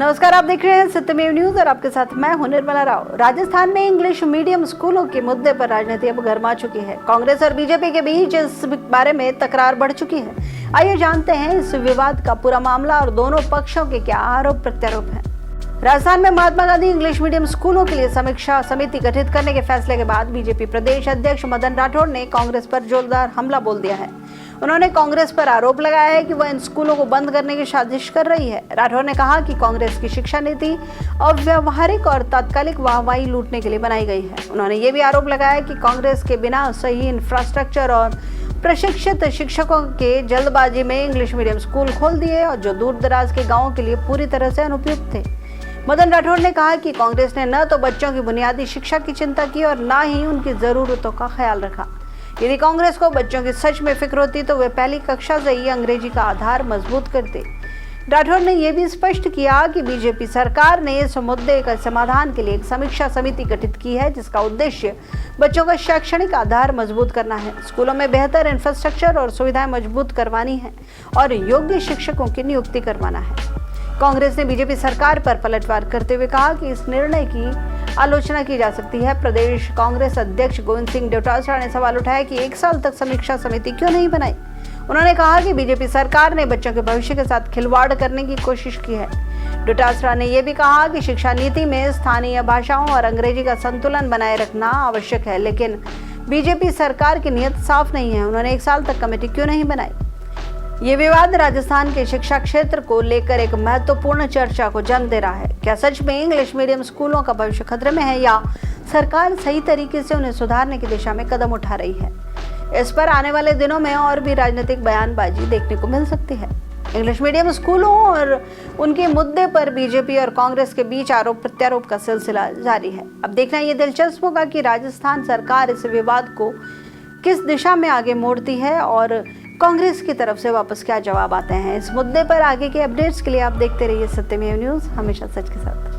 नमस्कार, आप देख रहे हैं सत्यमेव न्यूज और आपके साथ मैं हूं निर्मला राव। राजस्थान में इंग्लिश मीडियम स्कूलों के मुद्दे पर राजनीति अब गर्मा चुकी है। कांग्रेस और बीजेपी के बीच इस बारे में तकरार बढ़ चुकी है। आइए जानते हैं इस विवाद का पूरा मामला और दोनों पक्षों के क्या आरोप प्रत्यारोप हैं। राजस्थान में महात्मा गांधी इंग्लिश मीडियम स्कूलों के लिए समीक्षा समिति गठित करने के फैसले के बाद बीजेपी प्रदेश अध्यक्ष मदन राठौड़ ने कांग्रेस पर जोरदार हमला बोल दिया है। उन्होंने कांग्रेस पर आरोप लगाया है कि वह इन स्कूलों को बंद करने की साजिश कर रही है। राठौड़ ने कहा कि कांग्रेस की शिक्षा नीति अव्यावहारिक और तात्कालिक वाहवाही लूटने के लिए बनाई गई है। उन्होंने ये भी आरोप लगाया कि कांग्रेस के बिना सही इंफ्रास्ट्रक्चर और प्रशिक्षित शिक्षकों के जल्दबाजी में इंग्लिश मीडियम स्कूल खोल दिए और जो दूर दराज के गाँवों के लिए पूरी तरह से अनुपयुक्त थे। मदन राठौड़ ने कहा कि कांग्रेस ने न तो बच्चों की बुनियादी शिक्षा की चिंता की और न ही उनकी जरूरतों का ख्याल रखा। यदि कांग्रेस को बच्चों की सच में फिक्र होती तो वे पहली कक्षा से ही अंग्रेजी का आधार मजबूत करते। राठौड़ ने यह भी स्पष्ट किया कि बीजेपी सरकार ने इस मुद्दे का समाधान के लिए एक समीक्षा समिति गठित की है, जिसका उद्देश्य बच्चों का शैक्षणिक आधार मजबूत करना है, स्कूलों में बेहतर इंफ्रास्ट्रक्चर और सुविधाएं मजबूत करवानी है और योग्य शिक्षकों की नियुक्ति करवाना है। कांग्रेस ने बीजेपी सरकार पर पलटवार करते हुए कहा कि इस निर्णय की आलोचना की जा सकती है। प्रदेश कांग्रेस अध्यक्ष गोविंद सिंह डोटासरा ने सवाल उठाया कि 1 साल तक समीक्षा समिति क्यों नहीं बनाई। उन्होंने कहा कि बीजेपी सरकार ने बच्चों के भविष्य के साथ खिलवाड़ करने की कोशिश की है। डोटासरा ने यह भी कहा कि शिक्षा नीति में स्थानीय भाषाओं और अंग्रेजी का संतुलन बनाए रखना आवश्यक है, लेकिन बीजेपी सरकार की नीयत साफ नहीं है। उन्होंने 1 साल तक कमेटी क्यों नहीं बनाई। ये विवाद राजस्थान के शिक्षा क्षेत्र को लेकर एक महत्वपूर्ण चर्चा को जन्म दे रहा है। क्या सच में इंग्लिश मीडियम स्कूलों का भविष्य खतरे में है या सरकार सही तरीके से उन्हें सुधारने की दिशा में कदम उठा रही है? इस पर आने वाले दिनों में और भी राजनीतिक बयानबाजी देखने को मिल सकती है। इंग्लिश मीडियम स्कूलों और उनके मुद्दे पर बीजेपी और कांग्रेस के बीच आरोप प्रत्यारोप का सिलसिला जारी है। अब देखना ये दिलचस्प होगा कि राजस्थान सरकार इस विवाद को किस दिशा में आगे मोड़ती है और कांग्रेस की तरफ से वापस क्या जवाब आते हैं। इस मुद्दे पर आगे के अपडेट्स के लिए आप देखते रहिए सत्यमेव न्यूज, हमेशा सच के साथ।